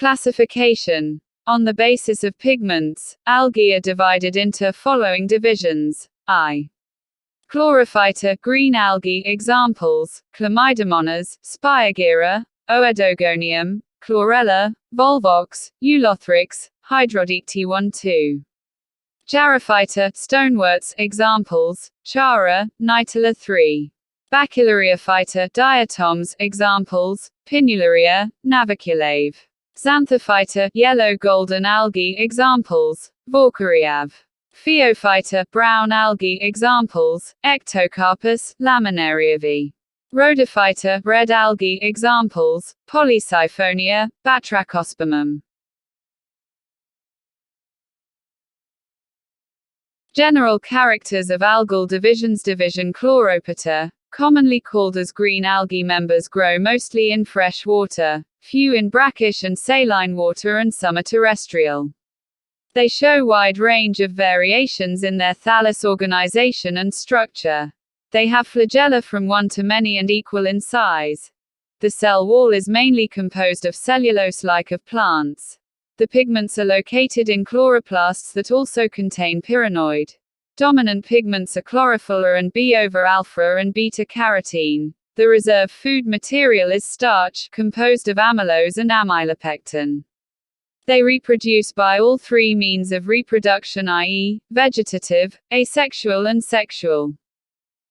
Classification. On the basis of pigments, algae are divided into following divisions. I. Chlorophyta, green algae. Examples: Chlamydomonas, Spirogyra, Oedogonium, Chlorella, Volvox, Eulothrix, Hydrodicty 1-2. Charophyta, stoneworts. Examples: Chara, Nitula 3. Bacillariophyta, diatoms. Examples: Pinularia, Naviculave. Xanthophyta, yellow golden algae. Examples: Vorkuriav. Phaeophyta, brown algae. Examples: Ectocarpus, Laminariae. Rhodophyta, red algae. Examples: Polysiphonia, Batrachospomum. General characters of algal divisions. Division Chlorophyta, commonly called as green algae. Members grow mostly in fresh water, few in brackish and saline water, and some are terrestrial. They show wide range of variations in their thallus organization and structure. They have flagella from one to many and equal in size. The cell wall is mainly composed of cellulose-like of plants. The pigments are located in chloroplasts that also contain pyrenoid. Dominant pigments are chlorophyll and B over alpha and beta carotene. The reserve food material is starch, composed of amylose and amylopectin. They reproduce by all three means of reproduction, i.e., vegetative, asexual and sexual.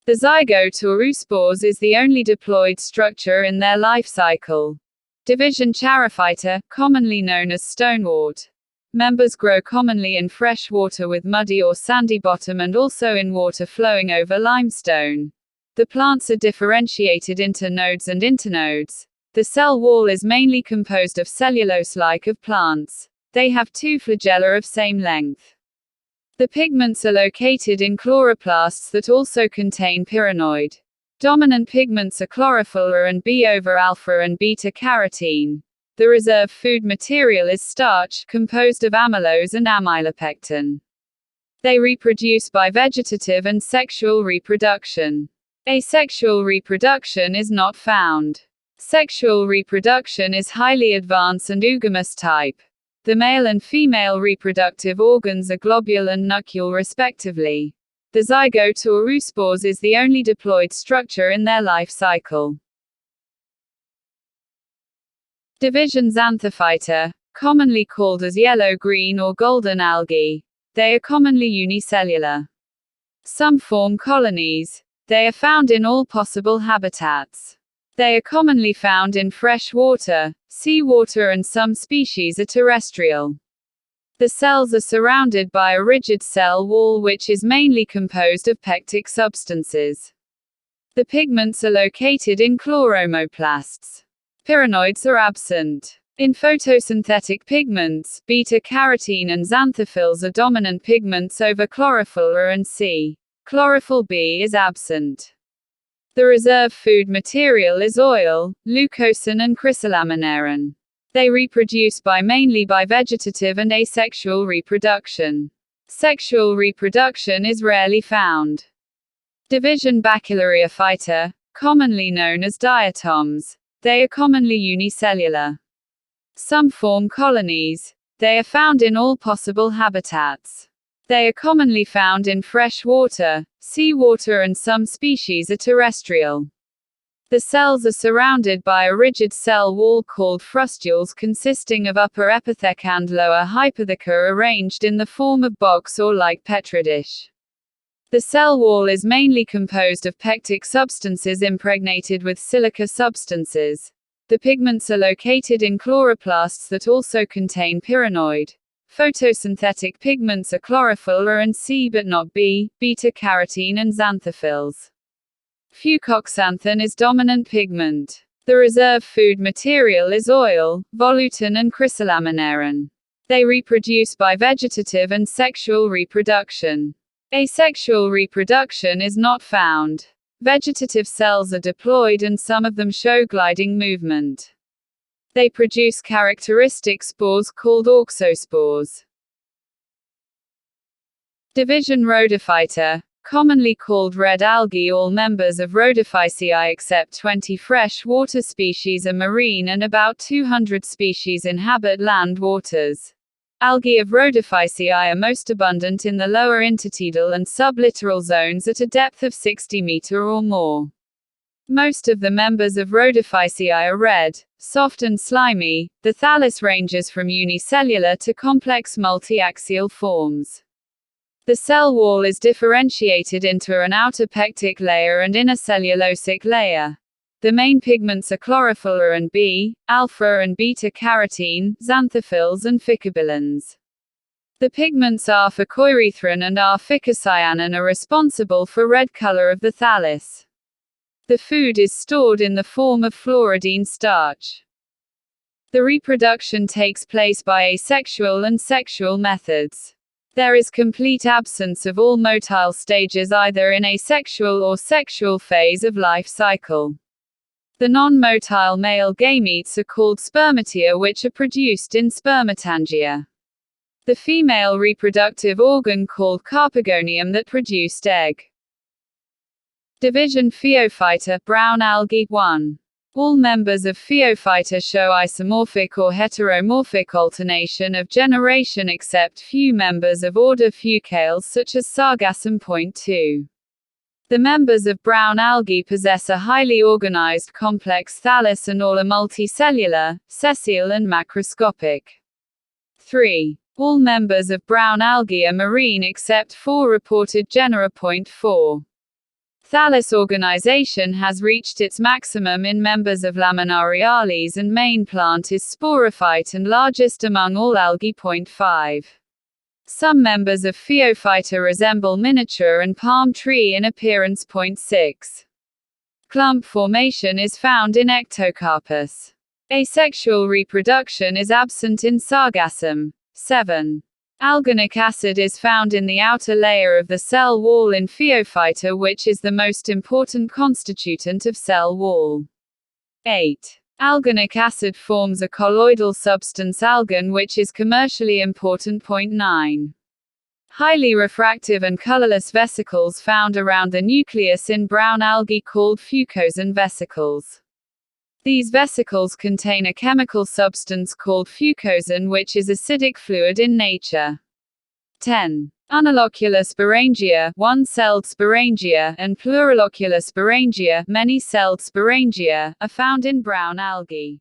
The zygote or oospores is the only diploid structure in their life cycle. Division Charophyta, commonly known as stonewort. Members grow commonly in fresh water with muddy or sandy bottom and also in water flowing over limestone. The plants are differentiated into nodes and internodes. The cell wall is mainly composed of cellulose-like of plants. They have two flagella of same length. The pigments are located in chloroplasts that also contain pyrenoid. Dominant pigments are chlorophyll and B over alpha and beta carotene. The reserve food material is starch, composed of amylose and amylopectin. They reproduce by vegetative and sexual reproduction. Asexual reproduction is not found. Sexual reproduction is highly advanced and oogamous type. The male and female reproductive organs are globule and nucule respectively. The zygote or oospores is the only diploid structure in their life cycle. Division Xanthophyta, commonly called as yellow-green or golden algae. They are commonly unicellular. Some form colonies. They are found in all possible habitats. They are commonly found in fresh water, seawater, and some species are terrestrial. The cells are surrounded by a rigid cell wall which is mainly composed of pectic substances. The pigments are located in chloromoplasts. Pyrenoids are absent. In photosynthetic pigments, beta-carotene and xanthophylls are dominant pigments over chlorophyll A and C. Chlorophyll B is absent. The reserve food material is oil, leucosan and chrysolaminaran. They reproduce mainly by vegetative and asexual reproduction. Sexual reproduction is rarely found. Division Bacillariophyta, commonly known as diatoms. They are commonly unicellular. Some form colonies. They are found in all possible habitats. They are commonly found in fresh water, seawater, and some species are terrestrial. The cells are surrounded by a rigid cell wall called frustules consisting of upper epithec and lower hypotheca arranged in the form of box or like petri dish. The cell wall is mainly composed of pectic substances impregnated with silica substances. The pigments are located in chloroplasts that also contain pyrenoid. Photosynthetic pigments are chlorophyll A and C but not B, beta-carotene and xanthophylls. Fucoxanthin is dominant pigment. The reserve food material is oil, volutin and chrysolaminaran. They reproduce by vegetative and sexual reproduction. Asexual reproduction is not found. Vegetative cells are diploid and some of them show gliding movement. They produce characteristic spores called auxospores. Division Rhodophyta, commonly called red algae. All members of Rhodophyceae except 20 freshwater species are marine and about 200 species inhabit land waters. Algae of Rhodophyceae are most abundant in the lower intertidal and sublittoral zones at a depth of 60 meter or more. Most of the members of Rhodophyceae are red, soft and slimy. The thallus ranges from unicellular to complex multi-axial forms. The cell wall is differentiated into an outer pectic layer and inner cellulosic layer. The main pigments are chlorophyll and B, alpha and beta-carotene, xanthophylls and phycobilins. The pigments alpha-koyrethrin and alpha-ficocyanin are responsible for red color of the thallus. The food is stored in the form of fluoridine starch. The reproduction takes place by asexual and sexual methods. There is complete absence of all motile stages either in asexual or sexual phase of life cycle. The non-motile male gametes are called spermatia, which are produced in spermatangia. The female reproductive organ called carpegonium that produced egg. Division Phaeophyta, brown algae. 1. All members of Phaeophyta show isomorphic or heteromorphic alternation of generation except few members of order Fucales such as Sargassum. 2. The members of brown algae possess a highly organized complex thallus and all are multicellular, sessile and macroscopic. 3. All members of brown algae are marine except 4 reported genera. 4. Thallus organization has reached its maximum in members of Laminariales and main plant is sporophyte and largest among all algae. 5. Some members of Phaeophyta resemble miniature and palm tree in appearance. 6. Clump formation is found in Ectocarpus. Asexual reproduction is absent in Sargassum. 7. Algonic acid is found in the outer layer of the cell wall in Phaeophyta, which is the most important constituent of cell wall. 8. Algonic acid forms a colloidal substance algan which is commercially important. 9. Highly refractive and colorless vesicles found around the nucleus in brown algae called fucosin vesicles. These vesicles contain a chemical substance called fucosin which is acidic fluid in nature. 10. Unilocular sporangia, one-celled sporangia, and plurilocular sporangia, many-celled sporangia, are found in brown algae.